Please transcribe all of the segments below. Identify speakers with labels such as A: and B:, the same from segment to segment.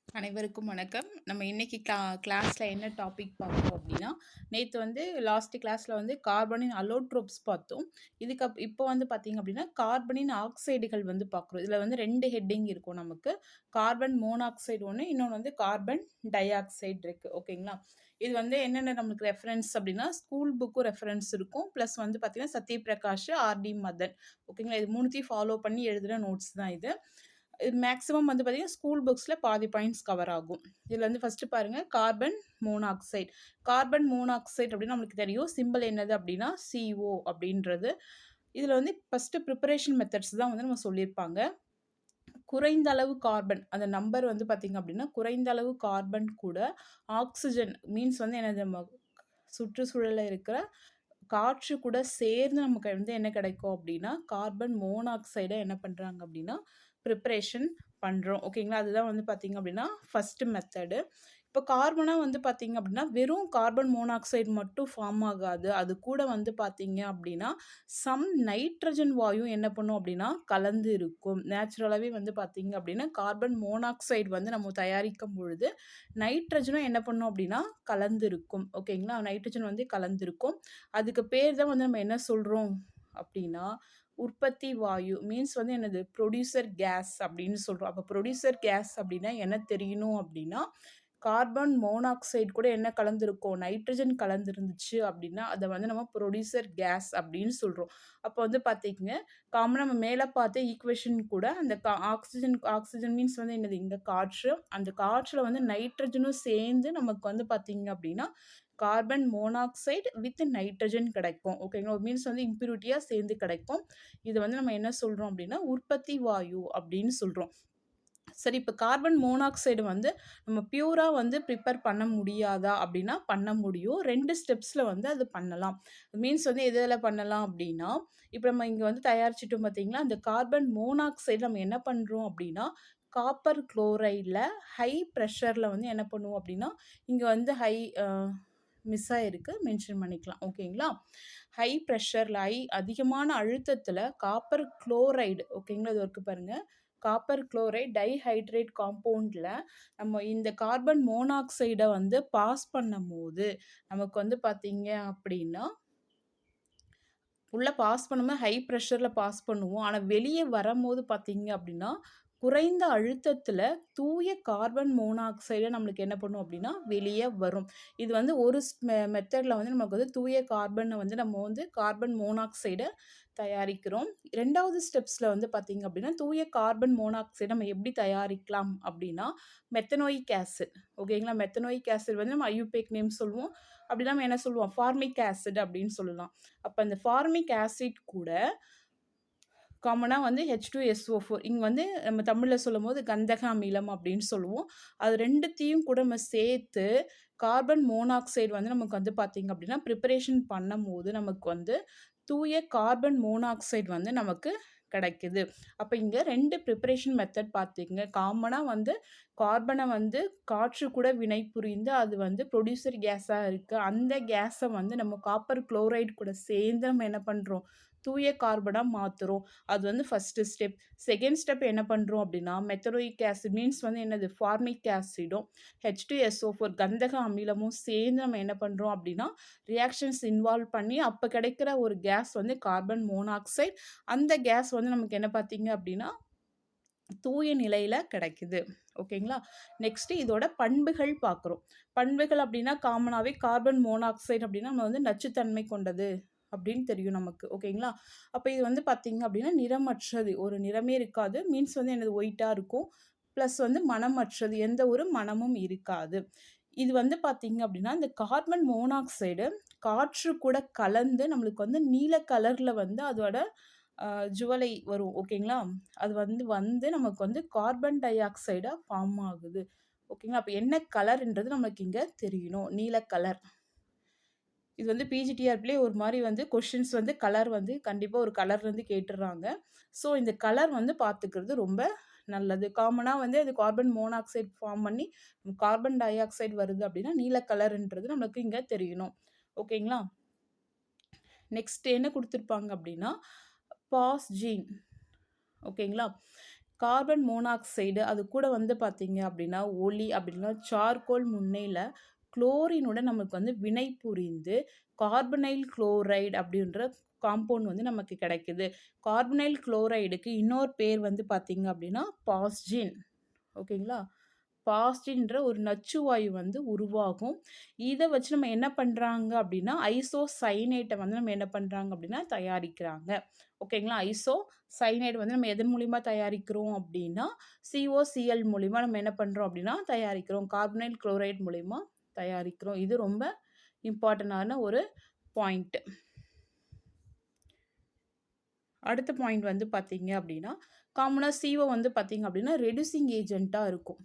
A: அனைவருக்கும் வணக்கம். நம்ம இன்னைக்கு கிளாஸ்ல என்ன டாபிக் பார்க்குறோம் அப்படின்னா, நேத்து வந்து லாஸ்ட் கிளாஸ்ல வந்து கார்பனின் அலோட்ரோப்ஸ் பார்த்தோம். இப்போ வந்து பார்த்தீங்க அப்படின்னா, கார்பனின் ஆக்சைடுகள் வந்து பார்க்குறோம். இதில வந்து 2 ஹெட்டிங் இருக்கும் நமக்கு. கார்பன் மோனாக்சைடு ஒண்ணு, இன்னொன்னு வந்து கார்பன் டை ஆக்சைடு இருக்கு. ஓகேங்களா? இது வந்து என்னென்ன நமக்கு ரெஃபரன்ஸ் அப்படின்னா, ஸ்கூல் புக்கும் ரெஃபரன்ஸ் இருக்கும். ப்ளஸ் வந்து பார்த்தீங்கன்னா, சத்யபிரகாஷ், ஆர்.டி. மதன். ஓகேங்களா? இது 3த்தையும் ஃபாலோ பண்ணி எழுதுன நோட்ஸ் தான் இது. இது மேக்ஸிமம் வந்து பார்த்தீங்கன்னா, ஸ்கூல் புக்ஸ்ல பாதி பாயிண்ட்ஸ் கவர் ஆகும். இதில வந்து ஃபர்ஸ்ட்டு பாருங்க, கார்பன் மோனாக்சைடு. கார்பன் மோனாக்சைடு அப்டின்னா நம்மளுக்கு தெரியும். சிம்பல் என்னது அப்டின்னா, CO அப்டின்றது. இதில வந்து ஃபர்ஸ்ட்டு ப்ரிப்பரேஷன் மெத்தட்ஸ் தான் வந்து நம்ம சொல்லியிருப்பாங்க. குறைந்த அளவு கார்பன், அந்த நம்பர் வந்து பார்த்தீங்க அப்டின்னா, குறைந்த அளவு கார்பன் கூட ஆக்ஸிஜன் மீன்ஸ் வந்து என்னது நம்ம சுற்றுச்சூழல்ல இருக்கிற காற்று கூட சேர்ந்து நமக்கு வந்து என்ன கிடைக்கும் அப்டின்னா, கார்பன் மோனாக்சைட என்ன பண்றாங்க அப்டின்னா, ப்ரிப்பரேஷன் பண்றோம். ஓகேங்களா? அதுதான் வந்து பார்த்தீங்க அப்டின்னா, ஃபர்ஸ்ட்டு மெத்தடு. இப்போ கார்பனா வந்து பார்த்தீங்க அப்டின்னா, வெறும் கார்பன் மோனாக்சைடு மட்டும் ஃபார்ம் ஆகாது. அது கூட வந்து பார்த்தீங்க அப்டின்னா, நைட்ரஜன் வாயும் என்ன பண்ணும் அப்டின்னா, கலந்து இருக்கும். நேச்சுரலாவே வந்து பார்த்தீங்க அப்டின்னா, கார்பன் மோனாக்சைடு வந்து நம்ம தயாரிக்கும் பொழுது, நைட்ரஜனும் என்ன பண்ணும் அப்டின்னா, கலந்திருக்கும். ஓகேங்களா? நைட்ரஜன் வந்து கலந்திருக்கும். அதுக்கு பேர் தான் வந்து நம்ம என்ன சொல்றோம் அப்டின்னா, உற்பத்தி வாயு. மீன்ஸ் வந்து என்னது? புரொடியூசர் கேஸ் அப்படின்னு சொல்றோம். அப்ப புரொடியூசர் கேஸ் அப்படின்னா என்ன தெரியணும் அப்படின்னா, கார்பன் மோனாக்சைடு கூட என்ன கலந்திருக்கும்? நைட்ரஜன் கலந்திருந்துச்சு அப்படின்னா, அத வந்து நம்ம புரொடியூசர் கேஸ் அப்படின்னு சொல்றோம். அப்போ வந்து பார்த்தீங்க, காமனா நம்ம மேல பார்த்த ஈக்குவேஷன் கூட அந்த ஆக்ஸிஜன் ஆக்ஸிஜன் மீன்ஸ் வந்து என்னது? இங்க காற்று. அந்த காற்றுல வந்து நைட்ரஜனும் சேர்ந்து நமக்கு வந்து பார்த்தீங்க அப்படின்னா, கார்பன் மோனாக்சைடு வித் நைட்ரஜன் கிடைக்கும். ஓகேங்களா? மீன்ஸ் வந்து இம்பியூரிட்டியா சேர்ந்து கிடைக்கும். இது வந்து நம்ம என்ன சொல்றோம் அப்படின்னா, உற்பத்தி வாயு அப்படின்னு சொல்றோம். சரி, இப்ப கார்பன் மோனாக்சைடு வந்து நம்ம பியூரா வந்து ப்ரிப்பேர் பண்ண முடியாதா அப்படின்னா, பண்ண முடியும். 2 ஸ்டெப்ஸ்ல வந்து அது பண்ணலாம். மீன்ஸ் வந்து எது எதுல பண்ணலாம் அப்படின்னா, இப்ப நம்ம இங்க வந்து தயாரிச்சுட்டோம் பார்த்தீங்களா, அந்த கார்பன் மோனாக்சைடு நம்ம என்ன பண்றோம் அப்படின்னா, காப்பர் குளோரைட்ல ஹை பிரஷர்ல வந்து என்ன பண்ணுவோம் அப்படின்னா, இங்க வந்து அ மிஸ் ஆயிருக்கு. மென்ஷன் பண்ணிக்கலாம். ஓகேங்களா? ஹை பிரஷர்ல அதிகமான அழுத்தத்தில காப்பர் குளோரைடு ஓகேங்களா? இது இருக்கு பாருங்க. காப்பர் குளோரைட் டைஹைட்ரேட் காம்பவுண்ட்ல நம்ம இந்த கார்பன் மோனாக்சைட வந்து பாஸ் பண்ணும்போது, நமக்கு வந்து பார்த்தீங்க அப்படின்னா, உள்ள பாஸ் பண்ணும்போது ஹை பிரஷர்ல பாஸ் பண்ணுவோம். ஆனா வெளிய வரம்போது பார்த்தீங்க அப்படின்னா, குறைந்த அழுத்தத்தில தூய கார்பன் மோனாக்சைட நம்மளுக்கு என்ன பண்ணும் அப்படின்னா, வெளிய வரும். இது வந்து ஒரு மெத்தட்ல வந்து நமக்கு வந்து தூய கார்பன வந்து நம்ம வந்து கார்பன் மோனாக்சைட தயாரிக்கிறோம். 2வது ஸ்டெப்ஸ்ல வந்து பார்த்தீங்க அப்படின்னா, தூய கார்பன் மோனாக்சைட நம்ம எப்படி தயாரிக்கலாம் அப்படின்னா, மெத்தனோயிக் ஆசிட் ஓகேங்களா? மெத்தனோயிக் ஆசிட் வந்து நம்ம ஐயூபேக் நேம் சொல்லுவோம். அப்படி நம்ம என்ன சொல்லுவோம்? ஃபார்மிக் ஆசிட் அப்படின்னு சொல்லலாம். அப்ப அந்த ஃபார்மிக் ஆசிட் கூட காமனா வந்து H2SO4 இங்க வந்து நம்ம தமிழ்ல சொல்லும்போது கந்தக அமிலம் அப்படின்னு சொல்லுவோம். அது 2த்தையும் கூட நம்ம சேர்த்து கார்பன் மோனாக்சைடு வந்து நமக்கு வந்து பார்த்தீங்க அப்படின்னா, ப்ரிப்பரேஷன் பண்ணும்போது நமக்கு வந்து தூய கார்பன் மோனாக்சைடு வந்து நமக்கு கிடைக்குது. அப்ப இங்க 2 ப்ரிப்பரேஷன் மெத்தட் பார்த்தீங்க. காமனா வந்து கார்பன வந்து காற்று கூட வினைபுரிந்து அது வந்து புரொடியூசர் கேஸா இருக்கு. அந்த கேஸ வந்து நம்ம காப்பர் குளோரைடு கூட சேர்ந்து நம்ம என்ன பண்றோம்? தூய கார்பனா மாத்துறோம். அது வந்து ஃபர்ஸ்ட்டு ஸ்டெப். செகண்ட் ஸ்டெப் என்ன பண்றோம் அப்படின்னா, மெத்தனோயிக் ஆசிட் மீன்ஸ் வந்து என்னது? ஃபார்மிக் ஆசிடும், H2SO4 கந்தக அமிலமும் சேர்ந்து நம்ம என்ன பண்றோம் அப்படின்னா, ரியாக்ஷன்ஸ் இன்வால்வ் பண்ணி அப்ப கிடைக்கிற ஒரு கேஸ் வந்து கார்பன் மோனாக்சைடு. அந்த கேஸ் வந்து நமக்கு என்ன பார்த்தீங்க அப்படின்னா, தூய நிலையில கிடைக்குது. ஓகேங்களா? நெக்ஸ்ட் இதோட பண்புகள் பார்க்குறோம். பண்புகள் அப்படின்னா காமனாவே கார்பன் மோனாக்சைடு அப்படின்னா நம்ம வந்து நச்சுத்தன்மை கொண்டது அப்படின்னு தெரியும் நமக்கு. ஓகேங்களா? அப்ப இது வந்து பார்த்தீங்க அப்படின்னா நிறமற்றது. ஒரு நிறமே இருக்காது. மீன்ஸ் வந்து என்னது ஒயிட்டா இருக்கும். பிளஸ் வந்து மணமற்றது. எந்த ஒரு மணமும் இருக்காது. இது வந்து பார்த்தீங்க அப்படின்னா, இந்த கார்பன் மோனாக்சைடு காற்று கூட கலந்து நம்மளுக்கு வந்து நீல கலர்ல வந்து அதோட அ ஜுவலை வரும். ஓகேங்களா? அது வந்து வந்து நமக்கு வந்து கார்பன் டை ஆக்சைடா ஃபார்ம் ஆகுது. ஓகேங்களா? அப்ப என்ன கலர்ன்றது நமக்கு இங்க தெரியணும். நீல கலர். இது வந்து பிஜிடிஆர்பிலயே ஒரு மாரி வந்து கொஸ்டின்ஸ் வந்து கலர் வந்து கண்டிப்பா ஒரு கலர் வந்து கேட்டுர்றாங்க. ஸோ இந்த கலர் வந்து பார்த்துக்கிறது ரொம்ப நல்லது. காமனா வந்து அது கார்பன் மோனாக்சைடு ஃபார்ம் பண்ணி கார்பன் டை ஆக்சைடு வருது அப்படின்னா, நீல கலர்ன்றது நமக்கு இங்க தெரியணும். ஓகேங்களா? நெக்ஸ்ட் என்ன குடுத்துருப்பாங்க அப்படின்னா, பாஸ் ஜீன் ஓகேங்களா? கார்பன் மோனாக்சைடு அது கூட வந்து பார்த்தீங்க அப்படின்னா ஒளி அப்படின்னா சார்கோல் முன்னையில் குளோரினுடன் நமக்கு வந்து வினை புரிந்து கார்பனைல் குளோரைடு அப்படின்ற காம்பவுண்ட் வந்து நமக்கு கிடைக்குது. கார்பனைல் குளோரைடுக்கு இன்னொரு பேர் வந்து பார்த்தீங்க அப்படின்னா பாஸ்ஜின். ஓகேங்களா? பாஸ்டின்ற ஒரு நச்சுவாயு வந்து உருவாகும். இதை வச்சு நம்ம என்ன பண்ணுறாங்க அப்படின்னா ஐசோசைனேட்டை வந்து நம்ம என்ன பண்ணுறாங்க அப்படின்னா தயாரிக்கிறாங்க. ஓகேங்களா? ஐசோசைனேட் வந்து நம்ம எதன் மூலிமா தயாரிக்கிறோம் அப்படின்னா COCl மூலிமா நம்ம என்ன பண்ணுறோம் அப்படின்னா தயாரிக்கிறோம். கார்பனைல் குளோரைட் மூலிமா தயாரிக்கிறோம். இது ரொம்ப இம்பார்ட்டண்டான ஒரு பாயிண்ட். அடுத்த பாயிண்ட் வந்து பார்த்தீங்க அப்படின்னா காமனாக CO வந்து பார்த்தீங்க அப்படின்னா ரெடியூசிங் ஏஜென்ட்டாக இருக்கும்.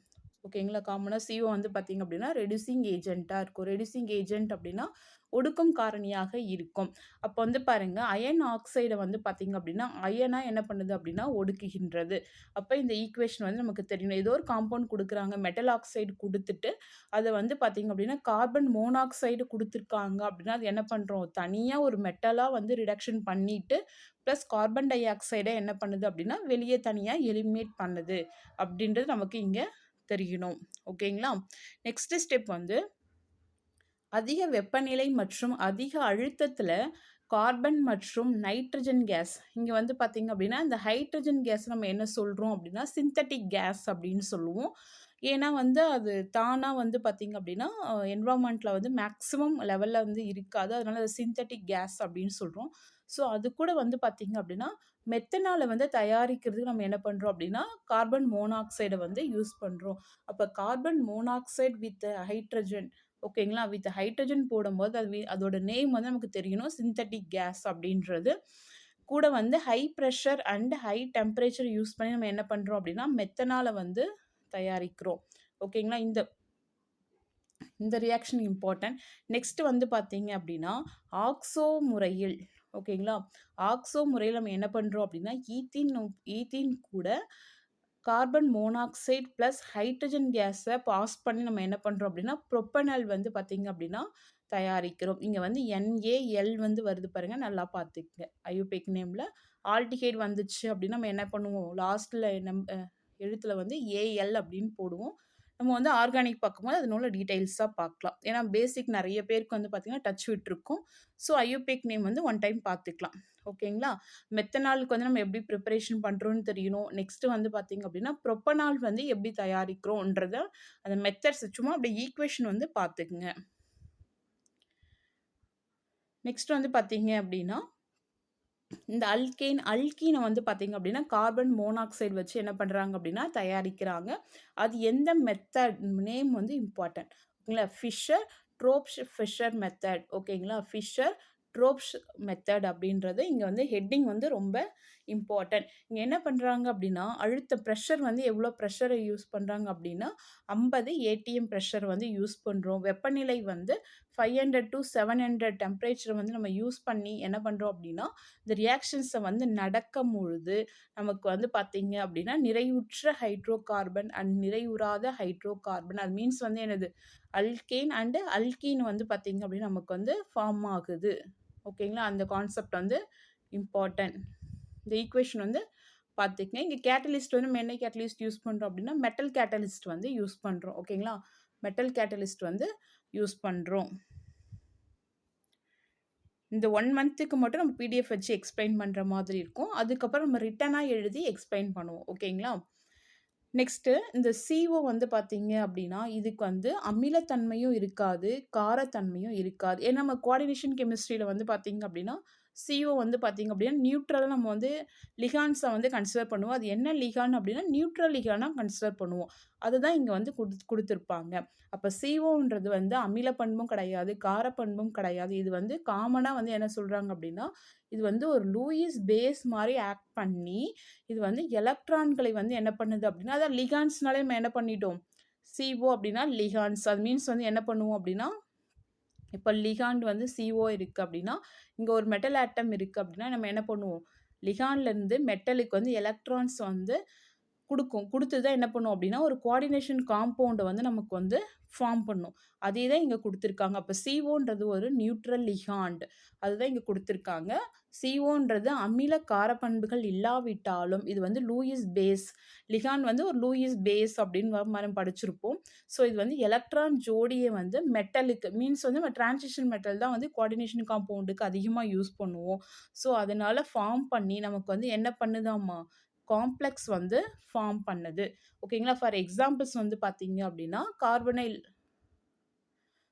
A: ஓகேங்களா? காமனாக CO வந்து பார்த்தீங்க அப்படின்னா ரெடியூசிங் ஏஜென்ட்டாக இருக்கும். ரெடியூசிங் ஏஜென்ட் அப்படின்னா ஒடுக்கும் காரணியாக இருக்கும். அப்போ வந்து பாருங்க அயன் ஆக்சைடை வந்து பார்த்தீங்க அப்படின்னா அயனா என்ன பண்ணுது அப்படின்னா ஒடுக்குகின்றது. அப்போ இந்த ஈக்குவேஷன் வந்து நமக்கு தெரியணும். ஏதோ ஒரு காம்பவுண்ட் கொடுக்குறாங்க, மெட்டல் ஆக்சைடு கொடுத்துட்டு அதை வந்து பார்த்தீங்க அப்படின்னா கார்பன் மோனாக்சைடு கொடுத்துருக்காங்க அப்படின்னா அது என்ன பண்ணுறோம் தனியாக ஒரு மெட்டலாக வந்து ரிடக்ஷன் பண்ணிட்டு ப்ளஸ் கார்பன் டை ஆக்சைடை என்ன பண்ணுது அப்படின்னா வெளியே தனியாக எலிமினேட் பண்ணுது அப்படின்றது நமக்கு இங்கே தெரியணும். ஓகேங்களா? நெக்ஸ்ட் ஸ்டெப் வந்து அதிக வெப்பநிலை மற்றும் அதிக அழுத்தத்தில் கார்பன் மற்றும் நைட்ரஜன் கேஸ். இங்கே வந்து பார்த்தீங்க அப்படின்னா இந்த ஹைட்ரஜன் கேஸ் நம்ம என்ன சொல்கிறோம் அப்படின்னா சிந்தட்டிக் கேஸ் அப்படின்னு சொல்லுவோம். ஏன்னா வந்து அது தானாக வந்து பார்த்தீங்க அப்படின்னா என்வரான்மெண்ட்டில் வந்து மேக்ஸிமம் லெவலில் வந்து இருக்காது. அதனால அது சிந்தட்டிக் கேஸ் அப்படின்னு சொல்கிறோம். ஸோ அது கூட வந்து பார்த்தீங்க அப்படின்னா மெத்தனாலை வந்து தயாரிக்கிறதுக்கு நம்ம என்ன பண்ணுறோம் அப்படின்னா கார்பன் மோனாக்சைடை வந்து யூஸ் பண்ணுறோம். அப்போ கார்பன் மோனாக்சைடு வித் ஹைட்ரஜன், ஓகேங்களா, வித் ஹைட்ரஜன் போடும்போது அதோட நேம் வந்து நமக்கு தெரியணும் சிந்தட்டிக் கேஸ் அப்படின்றது. கூட வந்து high pressure and high temperature use பண்ணி நம்ம என்ன பண்ணுறோம் அப்படின்னா மெத்தனாலை வந்து தயாரிக்கிறோம். ஓகேங்களா? இந்த ரியாக்ஷன் இம்பார்ட்டன்ட். நெக்ஸ்ட் வந்து பார்த்தீங்க அப்படின்னா ஆக்சோ முறையில், ஓகேங்களா, ஆக்சோ முறையில் நம்ம என்ன பண்ணுறோம் அப்படின்னா ஈத்தீன் கூட கார்பன் மோனாக்சைடு ப்ளஸ் ஹைட்ரஜன் கேஸை பாஸ் பண்ணி நம்ம என்ன பண்ணுறோம் அப்படின்னா ப்ரொப்பனல் வந்து பார்த்தீங்க அப்படின்னா தயாரிக்கிறோம். இங்கே வந்து NaL வந்து வருது பாருங்கள், நல்லா பார்த்துக்குங்க. ஐயூபேக் நேமில் ஆல்டிஹைட் வந்துச்சு அப்படின்னா நம்ம என்ன பண்ணுவோம் லாஸ்ட்டில் எழுத்தில் வந்து AL அப்படின்னு போடுவோம். நம்ம வந்து ஆர்கானிக் பார்க்கும்போது அதனோட டீட்டெயில்ஸாக பார்க்கலாம். ஏன்னா பேசிக் நிறைய பேருக்கு வந்து பார்த்திங்கன்னா டச் விட்டுருக்கும். ஸோ ஐயூபேக் நேம் வந்து ஒன் டைம் பார்த்துக்கலாம். ஓகேங்களா? மெத்தனாலுக்கு வந்து நம்ம எப்படி ப்ரிப்பரேஷன் பண்ணுறோன்னு தெரியணும். நெக்ஸ்ட்டு வந்து பார்த்திங்க அப்படின்னா ப்ரொப்பனால் வந்து எப்படி தயாரிக்கிறோன்றத அந்த மெத்தட்ஸ் சும்மா அப்படி ஈக்குவேஷன் வந்து பார்த்துக்குங்க. நெக்ஸ்ட் வந்து பார்த்தீங்க அப்படின்னா இந்த அல்கீனை வந்து பார்த்தீங்க அப்படின்னா கார்பன் மோனாக்சைடு வச்சு என்ன பண்ணுறாங்க அப்படின்னா தயாரிக்கிறாங்க. அது எந்த மெத்தட் நேம் வந்து இம்பார்ட்டன்ட். ஓகேங்களா? Fischer method. ஓகேங்களா? ஃபிஷர்-ட்ரோப்ஷ் மெத்தட் அப்படின்றது இங்கே வந்து ஹெட்டிங் வந்து ரொம்ப இம்பார்ட்டன்ட். இங்கே என்ன பண்ணுறாங்க அப்படின்னா ப்ரெஷர் வந்து எவ்வளோ ப்ரெஷரை யூஸ் பண்ணுறாங்க அப்படின்னா 50 ATM ப்ரெஷர் வந்து யூஸ் பண்ணுறோம். வெப்பநிலை வந்து 500 to 700 டெம்பரேச்சர் வந்து நம்ம யூஸ் பண்ணி என்ன பண்ணுறோம் அப்படின்னா இந்த ரியாக்ஷன்ஸை வந்து நடக்கும் பொழுது நமக்கு வந்து பார்த்தீங்க அப்படின்னா நிறைவுற்ற ஹைட்ரோ கார்பன் அண்ட் நிறைவுறாத ஹைட்ரோ கார்பன், அது மீன்ஸ் வந்து என்னது அல்கேன் அண்டு அல்கீன் வந்து பார்த்தீங்க அப்படின்னா நமக்கு வந்து ஃபார்ம் ஆகுது. ஓகேங்களா? அந்த கான்செப்ட் வந்து இம்பார்ட்டன்ட். இந்த ஈக்குவேஷன் வந்து பார்த்துக்கங்க. இங்கே கேட்டலிஸ்ட் வந்து நம்ம என்ன கேட்டலிஸ்ட் யூஸ் பண்ணுறோம் அப்படின்னா மெட்டல் கேட்டலிஸ்ட் வந்து யூஸ் பண்ணுறோம். ஓகேங்களா? மெட்டல் கேட்டலிஸ்ட் வந்து யூஸ் பண்ணுறோம். இந்த 1 மந்த்துக்கு மட்டும் நம்ம PDF வச்சு எக்ஸ்பிளைன் பண்ணுற மாதிரி இருக்கும். அதுக்கப்புறம் நம்ம ரிட்டனாக எழுதி எக்ஸ்பிளைன் பண்ணுவோம். ஓகேங்களா? நெக்ஸ்ட்டு இந்த CO வந்து பார்த்தீங்க அப்படின்னா இதுக்கு வந்து அமிலத்தன்மையும் இருக்காது, காரத்தன்மையும் இருக்காது. ஏன்னா நம்ம கோஆர்டினேஷன் கெமிஸ்ட்ரியில் வந்து பார்த்தீங்க அப்படின்னா CO வந்து பார்த்தீங்க அப்படின்னா நியூட்ரலாக நம்ம வந்து லிகான்ஸை வந்து கன்சிடர் பண்ணுவோம். அது என்ன லிகான் அப்படின்னா நியூட்ரல் லிகானாக கன்சிடர் பண்ணுவோம். அதுதான் இங்கே வந்து கொடுத்துருப்பாங்க. அப்போ COன்றது வந்து அமில பண்பும் கிடையாது, காரப்பண்பும் கிடையாது. இது வந்து காமனாக வந்து என்ன சொல்கிறாங்க அப்படின்னா இது வந்து ஒரு லூயிஸ் பேஸ் மாதிரி ஆக்ட் பண்ணி இது வந்து எலக்ட்ரான்களை வந்து என்ன பண்ணுது அப்படின்னா அதான் லிகான்ஸ்னாலே நம்ம என்ன பண்ணிட்டோம் CO அப்படின்னா லிகான்ஸ். அது மீன்ஸ் வந்து என்ன பண்ணுவோம் அப்படின்னா இப்போ லிகாண்ட் வந்து CO இருக்குது அப்படின்னா இங்கே ஒரு மெட்டல் ஆட்டம் இருக்குது அப்படின்னா நம்ம என்ன பண்ணுவோம் லிகான்லேருந்து மெட்டலுக்கு வந்து எலக்ட்ரான்ஸ் வந்து குடுத்து தான் என்ன பண்ணும் அப்படின்னா, ஒரு கோஆர்டினேஷன் காம்பவுண்ட வந்து நமக்கு வந்து ஃபார்ம் பண்ணும். அதே தான் இங்க குடுத்துருக்காங்க. அப்ப COன்றது ஒரு நியூட்ரல் லிகாண்ட். அதுதான் இங்க குடுத்துருக்காங்க. COன்றது அமில காரப்பண்புகள் இல்லாவிட்டாலும், இது வந்து லூயிஸ் பேஸ். லிகாண்ட் வந்து ஒரு லூயிஸ் பேஸ் அப்படின்னு நம்ம படிச்சிருப்போம். ஸோ இது வந்து எலக்ட்ரான் ஜோடிய வந்து மெட்டலுக்கு மீன்ஸ் வந்து நம்ம டிரான்சிஷன் மெட்டல் தான் வந்து கோஆர்டினேஷன் காம்பவுண்டுக்கு அதிகமா யூஸ் பண்ணுவோம். ஸோ அதனால ஃபார்ம் பண்ணி நமக்கு வந்து என்ன பண்ணுதாம்மா? காம்ப்ளெக்ஸ் வந்து ஃபார்ம் பண்ணுது. ஓகேங்களா? ஃபார் எக்ஸாம்பிள்ஸ் வந்து பார்த்தீங்க அப்படின்னா, கார்பனைல்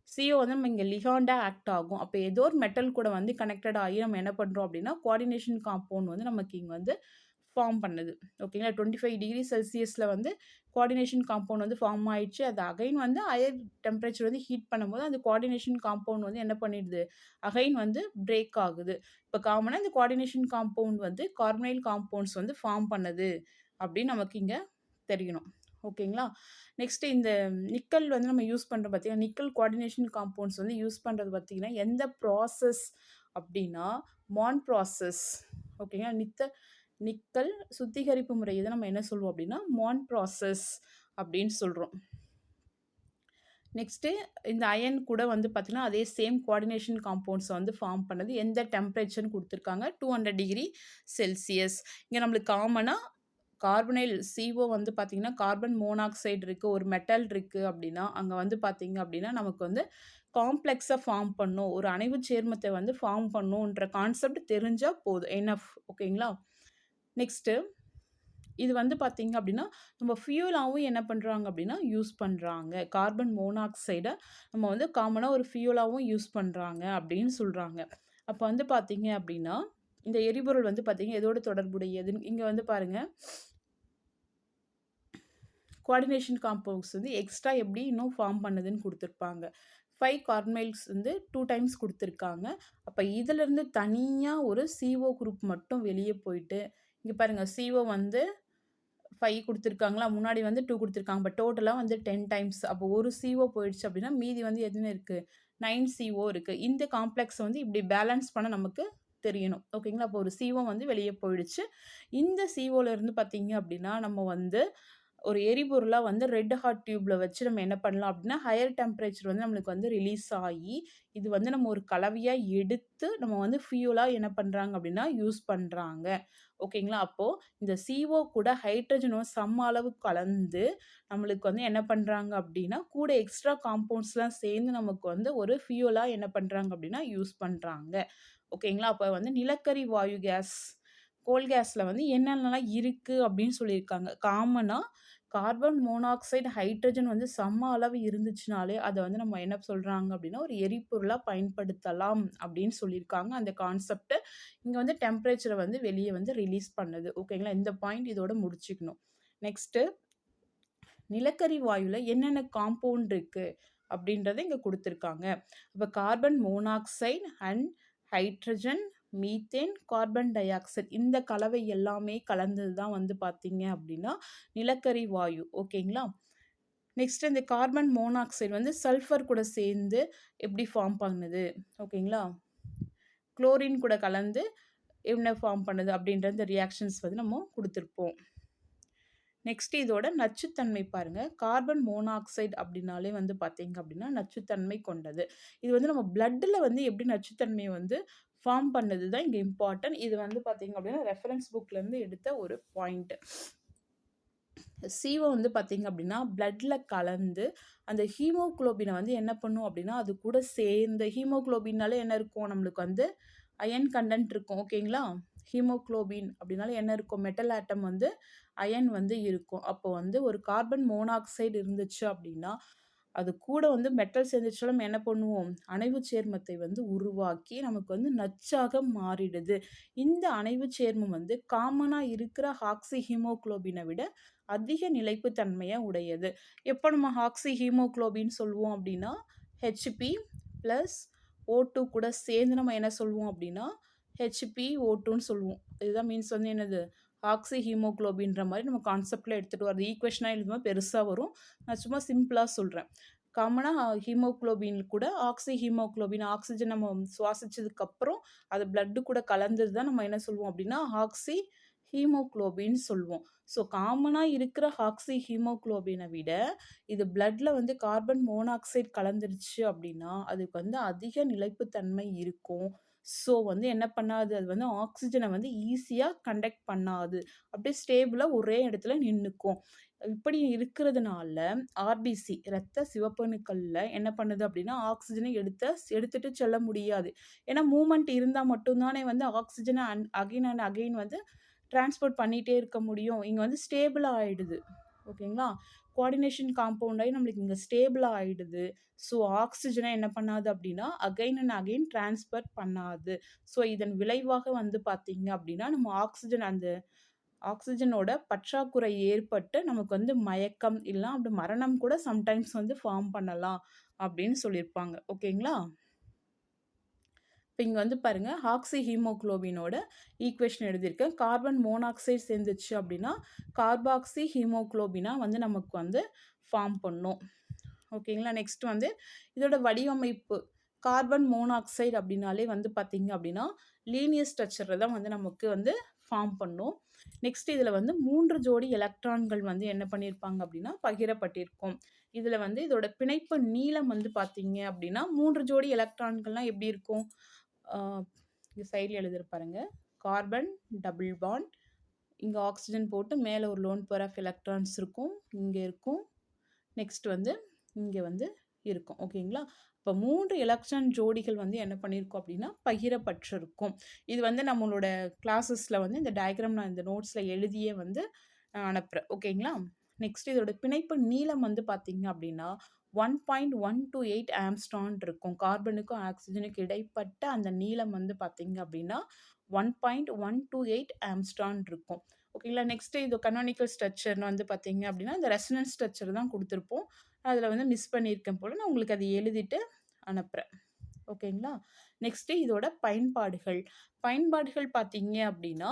A: CO வந்து நம்ம இங்க லிகாண்டா ஆக்ட் ஆகும். அப்ப ஏதோ ஒரு மெட்டல் கூட வந்து கனெக்டட் ஆகி நம்ம என்ன பண்றோம் அப்படின்னா, கோஆர்டினேஷன் காம்பவுண்ட் வந்து நமக்கு இங்க வந்து ஃபார்ம் பண்ணுது. ஓகேங்களா? 25 டிகிரி செல்சியஸ்ல வந்து கோஆர்டினேஷன் காம்பவுண்ட் வந்து ஃபார்ம் ஆயிடுச்சு. அது அகைன் வந்து ஹையர் டெம்பரேச்சர் வந்து ஹீட் பண்ணும்போது, அந்த கோஆர்டினேஷன் காம்பவுண்ட் வந்து என்ன பண்ணிடுது? அகைன் வந்து பிரேக் ஆகுது. இப்ப காமனா இந்த கோஆர்டினேஷன் காம்பவுண்ட் வந்து கார்பனைல் காம்பவுண்ட்ஸ் வந்து ஃபார்ம் பண்ணுது அப்படின்னு நமக்கு இங்க தெரியணும். ஓகேங்களா? நெக்ஸ்ட் இந்த நிக்கல் வந்து நம்ம யூஸ் பண்றோம் பார்த்தீங்கன்னா, நிக்கல் கோஆர்டினேஷன் காம்பவுண்ட்ஸ் வந்து யூஸ் பண்றது பார்த்தீங்கன்னா, எந்த ப்ராசஸ் அப்படின்னா, மான் ப்ராசஸ். ஓகேங்களா? நிக்கல் சுத்திகரிப்பு முறை இத நம்ம என்ன சொல்லுவோம் அப்படின்னா, மான் ப்ராசஸ் அப்படின்னு சொல்றோம். நெக்ஸ்ட்டு இந்த அயன் கூட வந்து பார்த்தீங்கன்னா, அதே சேம் கோஆர்டினேஷன் காம்பவுண்ட்ஸ வந்து ஃபார்ம் பண்ணது. எந்த டெம்பரேச்சர்ன்னு குடுத்துருக்காங்க? 200 டிகிரி செல்சியஸ். இங்க நம்மளுக்கு காமனா கார்பனைல் CO வந்து பார்த்தீங்கன்னா, கார்பன் மோனாக்சைடு இருக்கு, ஒரு மெட்டல் இருக்கு அப்படின்னா, அங்க வந்து பார்த்தீங்க அப்படின்னா, நமக்கு வந்து காம்ப்ளெக்ஸா ஃபார்ம் பண்ணும். ஒரு அணைவுச் சேர்மத்த வந்து ஃபார்ம் பண்ணுன்ற கான்செப்ட் தெரிஞ்சா போதும். எனஃப். ஓகேங்களா? நெக்ஸ்ட்டு இது வந்து பார்த்தீங்க அப்படின்னா, நம்ம ஃபியூலாவும் என்ன பண்றாங்க அப்படின்னா, யூஸ் பண்றாங்க. கார்பன் மோனாக்சைட நம்ம வந்து காமனா ஒரு ஃபியூலாவும் யூஸ் பண்றாங்க அப்படின்னு சொல்றாங்க. அப்ப வந்து பார்த்தீங்க அப்படின்னா, இந்த எரிபொருள் வந்து பார்த்தீங்கன்னா, எதோட தொடர்புடையதுன்னு இங்க வந்து பாருங்க. கோஆர்டினேஷன் காம்பவுண்ட்ஸ் வந்து எக்ஸ்ட்ரா எப்படி இன்னும் ஃபார்ம் பண்ணுதுன்னு குடுத்துருப்பாங்க. 5 கார்பனைல்ஸ் வந்து 2 டைம்ஸ் குடுத்துருக்காங்க. அப்ப இதிலிருந்து தனியா ஒரு CO குரூப் மட்டும் வெளிய போயிட்டு, இங்க பாருங்க CO வந்து 5 குடுத்துருக்காங்களா? முன்னாடி வந்து 2 குடுத்துருக்காங்க. பட் டோட்டலா வந்து 10 டைம்ஸ். அப்போ ஒரு CO போயிடுச்சு அப்படின்னா, மீதி வந்து எத்தன இருக்கு? 9 CO இருக்கு. இந்த காம்ப்ளெக்ஸ் வந்து இப்படி பேலன்ஸ் பண்ண நமக்கு தெரியணும். ஓகேங்களா? அப்போ ஒரு CO வந்து வெளிய போயிடுச்சு. இந்த COல இருந்து பார்த்தீங்க அப்படின்னா, நம்ம வந்து ஒரு எரிபொருளா வந்து ரெட் ஹாட் டியூப்ல வச்சு நம்ம என்ன பண்ணலாம் அப்படின்னா, ஹையர் டெம்பரேச்சர் வந்து நம்மளுக்கு வந்து ரிலீஸ் ஆயி, இது வந்து நம்ம ஒரு கலவையா எடுத்து நம்ம வந்து ஃபியூலா என்ன பண்றாங்க அப்படின்னா, யூஸ் பண்றாங்க. ஓகேங்களா? அப்போ இந்த CO கூட ஹைட்ரஜனும் சம அளவு கலந்து, நம்மளுக்கு வந்து என்ன பண்றாங்க அப்படின்னா, கூட எக்ஸ்ட்ரா காம்பவுண்ட்ஸ்லாம் சேர்ந்து நமக்கு வந்து ஒரு ஃபியூலா என்ன பண்றாங்க அப்படின்னா, யூஸ் பண்றாங்க. ஓகேங்களா? அப்ப வந்து நிலக்கரி வாயு கேஸ், கோல் கேஸ்ல வந்து என்னென்னலாம் இருக்கு அப்படின்னு சொல்லியிருக்காங்க. காமனா கார்பன் மோனாக்சைடு, ஹைட்ரஜன் வந்து சம அளவு இருந்துச்சுனாலே, அத வந்து நம்ம என்ன சொல்றாங்க அப்படின்னா, ஒரு எரிபொருளா பயன்படுத்தலாம் அப்படின்னு சொல்லியிருக்காங்க. அந்த கான்செப்ட் இங்க வந்து டெம்பரேச்சர வந்து வெளிய வந்து ரிலீஸ் பண்ணுது. ஓகேங்களா? இந்த பாயிண்ட் இதோட முடிச்சுக்கணும். நெக்ஸ்ட்டு நிலக்கரி வாயுல என்னென்ன காம்பவுண்ட் இருக்கு அப்படின்றத இங்க குடுத்துருக்காங்க. அப்ப carbon monoxide and hydrogen, methane, carbon di oxide இந்த கலவை எல்லாமே கலந்தது தான் வந்து பார்த்தீங்க அப்படின்னா, நிலக்கரி வாயு. ஓகேங்களா? நெக்ஸ்ட் இந்த கார்பன் மோனாக்சைடு வந்து சல்ஃபர் கூட சேர்ந்து எப்படி ஃபார்ம் பண்ணுது? ஓகேங்களா? குளோரின் கூட கலந்து என்ன ஃபார்ம் பண்ணுது அப்படின்ற இந்த ரியாக்ஷன்ஸ் வந்து நம்ம குடுத்துருப்போம். நெக்ஸ்ட் இதோட நச்சுத்தன்மை பாருங்க. கார்பன் மோனாக்சைடு அப்படின்னாலே வந்து பார்த்தீங்க அப்படின்னா, நச்சுத்தன்மை கொண்டது. இது வந்து நம்ம பிளட்ல வந்து எப்படி நச்சுத்தன்மைய வந்து ஃபார்ம் பண்ணுது தான் இங்க இம்பார்ட்டன்ட். இது வந்து பார்த்தீங்க அப்படின்னா, ரெஃபரன்ஸ் புக்லேருந்து எடுத்த ஒரு பாயிண்ட். CO வந்து பார்த்தீங்க அப்படின்னா, பிளட்ல கலந்து அந்த ஹீமோகுளோபின வந்து என்ன பண்ணும் அப்படின்னா, அது கூட சேர்ந்து ஹீமோகுளோபின்னாலே என்ன இருக்கும்? நம்மளுக்கு வந்து அயன் கண்டென்ட் இருக்கும். ஓகேங்களா? ஹீமோகுளோபின் அப்படின்னாலே என்ன இருக்கும்? மெட்டல் ஆட்டம் வந்து அயன் வந்து இருக்கும். அப்போ வந்து ஒரு கார்பன் மோனாக்சைடு இருந்துச்சு அப்படின்னா, அது கூட வந்து மெட்டல் சேர்ந்துச்சுனா நம்ம என்ன பண்ணுவோம்? அணைவுச் சேர்மத்தை வந்து உருவாக்கி நமக்கு வந்து நச்சாக மாறிடுது. இந்த அணைவுச் சேர்மம் வந்து காமனா இருக்கிற ஆக்ஸி ஹீமோகுளோபினை விட அதிக நிலைப்புத்தன்மைய உடையது. எப்போ நம்ம ஆக்ஸி ஹீமோகுளோபின் சொல்லுவோம் அப்படின்னா, Hp + O2 கூட சேர்ந்து நம்ம என்ன சொல்லுவோம் அப்படின்னா, HpO2ன்னு சொல்லுவோம். இதுதான் மீன்ஸ் வந்து என்னது? ஆக்ஸி ஹீமோகுளோபின்ற மாரி நம்ம கான்செப்ட்ல எடுத்துட்டு வரது. ஈக்குவேஷனா எழுதும்போது பெருசா வரும். நான் சும்மா சிம்பிளா சொல்றேன். காமனா ஹீமோகுளோபின் கூட ஆக்ஸி ஹீமோகுளோபின் நம்ம சுவாசிச்சதுக்கப்புறம் அது பிளட் கூட கலந்தது தான் நம்ம என்ன சொல்லுவோம் அப்படின்னா, ஆக்ஸி ஹீமோகுளோபின் சொல்லுவோம். ஸோ காமனா இருக்கிற ஆக்ஸி ஹீமோகுளோபினை விட இது பிளட்ல வந்து கார்பன் மோனாக்சைடு கலந்துருச்சு அப்படின்னா அதுக்கு வந்து அதிக நிலைப்புத்தன்மை இருக்கும். ஸோ வந்து என்ன பண்ணாது, அது வந்து ஆக்ஸிஜனை வந்து ஈஸியாக கண்டக்ட் பண்ணாது. அப்படியே ஸ்டேபிளாக ஒரே இடத்துல நின்றுக்கும். இப்படி இருக்கிறதுனால ஆர்பிசி இரத்த சிவப்பணுக்கள்ல என்ன பண்ணுது அப்படின்னா ஆக்ஸிஜனை எடுத்துட்டு செல்ல முடியாது. ஏன்னா மூமெண்ட் இருந்தால் மட்டும்தானே வந்து ஆக்ஸிஜனை அகைன் அண்ட் அகைன் வந்து டிரான்ஸ்போர்ட் பண்ணிகிட்டே இருக்க முடியும். இங்கே வந்து ஸ்டேபிளாக ஆகிடுது. ஓகேங்களா? கோஆர்டினேஷன் காம்பவுண்ட் ஆகி நம்மளுக்கு இங்கே ஸ்டேபிளாக ஆகிடுது. ஸோ ஆக்ஸிஜனை என்ன பண்ணாது அப்படின்னா அகைன் அண்ட் அகைன் டிரான்ஸ்ஃபர் பண்ணாது. ஸோ இதன் விளைவாக வந்து பார்த்தீங்க அப்படின்னா நம்ம ஆக்ஸிஜனோட பற்றாக்குறை ஏற்பட்டு நமக்கு வந்து மயக்கம் இல்லைனா அப்படி மரணம் கூட சம்டைம்ஸ் வந்து ஃபார்ம் பண்ணலாம் அப்படின்னு சொல்லியிருப்பாங்க. ஓகேங்களா? இப்போ இங்கே வந்து பாருங்கள் ஆக்சி ஹீமோகுளோபினோட ஈக்குவேஷன் எழுதியிருக்கேன். கார்பன் மோனாக்சைடு சேர்ந்துச்சு அப்படின்னா கார்பாக்சி ஹீமோகுளோபினா வந்து நமக்கு வந்து ஃபார்ம் பண்ணும். ஓகேங்களா? நெக்ஸ்ட் வந்து இதோட வடிவமைப்பு கார்பன் மோனாக்சைடு அப்படின்னாலே வந்து பார்த்தீங்க அப்படின்னா லீனியர் ஸ்ட்ரக்சரில் தான் வந்து நமக்கு வந்து ஃபார்ம் பண்ணும். நெக்ஸ்ட் இதில் வந்து 3 ஜோடி எலக்ட்ரான்கள் வந்து என்ன பண்ணியிருப்பாங்க அப்படின்னா பகிரப்பட்டிருக்கும். இதில் வந்து இதோட பிணைப்பு நீளம் வந்து பார்த்தீங்க அப்படின்னா 3 ஜோடி எலக்ட்ரான்கள்லாம் எப்படி இருக்கும்? இங்கே சைடில் எழுதிருப்பாருங்க. கார்பன் டபுள் பாண்ட், இங்கே ஆக்சிஜன் போட்டு மேலே ஒரு லோன் பேர் ஆஃப் எலக்ட்ரான்ஸ் இருக்கும், இங்கே இருக்கும். நெக்ஸ்ட் வந்து இங்கே வந்து இருக்கும். ஓகேங்களா? இப்போ 3 எலக்ட்ரான் ஜோடிகள் வந்து என்ன பண்ணியிருக்கோம் அப்படின்னா பகிரப்பட்டிருக்கும். இது வந்து நம்மளோட கிளாஸஸில் வந்து இந்த டயக்ராம் நான் இந்த நோட்ஸில் எழுதியே வந்து அனுப்புகிறேன். ஓகேங்களா? நெக்ஸ்ட் இதோட பிணைப்பு நீளம் வந்து பார்த்தீங்க அப்படின்னா 1.128 ஆம்ஸ்ட்ரான் இருக்கும். கார்பனுக்கும் ஆக்சிஜனுக்கும் இடைப்பட்ட அந்த நீளம் வந்து பார்த்தீங்க அப்படின்னா 1.128 ஆம்ஸ்ட்ரான் இருக்கும். ஓகேங்களா? நெக்ஸ்ட் இது கனானிக்கல் ஸ்ட்ரக்சர்னு வந்து பார்த்தீங்க அப்படின்னா இந்த ரெசனன்ஸ் ஸ்ட்ரக்சர் தான் கொடுத்துருப்போம். அதில் வந்து மிஸ் பண்ணியிருக்கேன் போல், நான் உங்களுக்கு அதை எழுதிட்டு அனுப்புகிறேன். ஓகேங்களா? நெக்ஸ்ட்டு இதோட பயன்பாடுகள் பார்த்தீங்க அப்படின்னா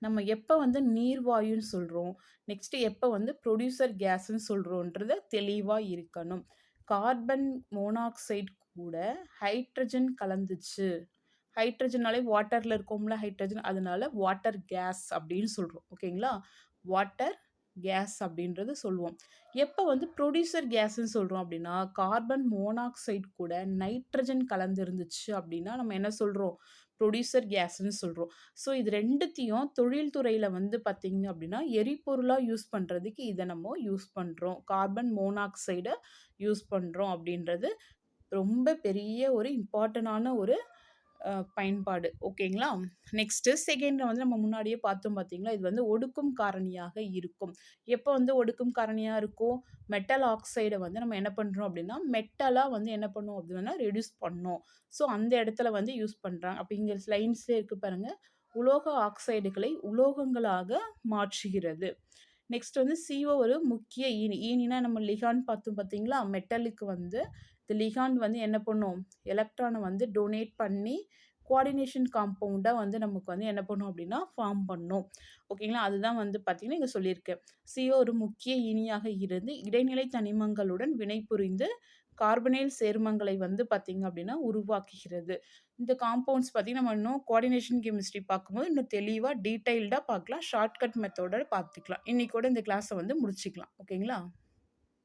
A: நம்ம எப்போ வந்து நீர்வாயுன்னு சொல்கிறோம், நெக்ஸ்ட்டு எப்போ வந்து ப்ரொடியூசர் கேஸ்ன்னு சொல்கிறோன்றத தெளிவாக இருக்கணும். கார்பன் மோனாக்சைடு கூட ஹைட்ரஜன் கலந்துச்சு. ஹைட்ரஜனாலே வாட்டரில் இருக்கோம்ல ஹைட்ரஜன், அதனால வாட்டர் கேஸ் அப்படின்னு சொல்கிறோம். ஓகேங்களா? வாட்டர் கேஸ் அப்படின்றது சொல்லுவோம். எப்போ வந்து ப்ரொடியூசர் கேஸ்ன்னு சொல்கிறோம் அப்படின்னா கார்பன் மோனாக்சைடு கூட நைட்ரஜன் கலந்து இருந்துச்சு அப்படின்னா நம்ம என்ன சொல்கிறோம்? ப்ரொடியூசர் கேஸ்ன்னு சொல்கிறோம். ஸோ இது ரெண்டுத்தையும் தொழில்துறையில் வந்து பார்த்திங்க அப்படின்னா எரிபொருளாக யூஸ் பண்ணுறதுக்கு இதை நம்ம யூஸ் பண்ணுறோம். கார்பன் மோனாக்சைடை யூஸ் பண்ணுறோம் அப்படின்றது ரொம்ப பெரிய ஒரு இம்பார்ட்டண்டான ஒரு பயன்பாடு. ஓகேங்களா? நெக்ஸ்ட்டு செகண்டில் வந்து நம்ம முன்னாடியே பார்த்தோம் பார்த்தீங்களா, இது வந்து ஒடுக்கும் காரணியாக இருக்கும். எப்போ வந்து ஒடுக்கும் காரணியாக இருக்கும்? மெட்டல் ஆக்சைடை வந்து நம்ம என்ன பண்ணுறோம் அப்படின்னா மெட்டலாக வந்து என்ன பண்ணும் அப்படின்னா ரெடியூஸ் பண்ணோம். ஸோ அந்த இடத்துல வந்து யூஸ் பண்ணுறாங்க. அப்போ இங்கே லைன்ஸ்லேயே இருக்குது பாருங்கள், உலோக ஆக்சைடுகளை உலோகங்களாக மாற்றுகிறது. நெக்ஸ்ட் வந்து CO ஒரு முக்கிய ஈனினா நம்ம லிகான் பார்த்தோம் பார்த்தீங்களா, மெட்டலுக்கு வந்து இந்த லிகாண்ட் வந்து என்ன பண்ணும், எலக்ட்ரானை வந்து டொனேட் பண்ணி கோஆர்டினேஷன் காம்பவுண்டாக வந்து நமக்கு வந்து என்ன பண்ணும் அப்படின்னா ஃபார்ம் பண்ணும். ஓகேங்களா? அதுதான் வந்து பார்த்திங்கன்னா இங்கே சொல்லியிருக்கேன். CO ஒரு முக்கிய ஈனியாக இருந்து இடைநிலை தனிமங்களுடன் வினை புரிந்து கார்பனைல் சேர்மங்களை வந்து பார்த்திங்க அப்படின்னா உருவாக்குகிறது. இந்த காம்பவுண்ட்ஸ் பார்த்திங்கன்னா நம்ம இன்னும் கோஆர்டினேஷன் கெமிஸ்ட்ரி பார்க்கும்போது இன்னும் தெளிவாக டீட்டெயில்டாக பார்க்கலாம். ஷார்ட்கட் மெத்தடோட பார்த்துக்கலாம். இன்றைக்கோட இந்த கிளாஸை வந்து முடிச்சுக்கலாம். ஓகேங்களா?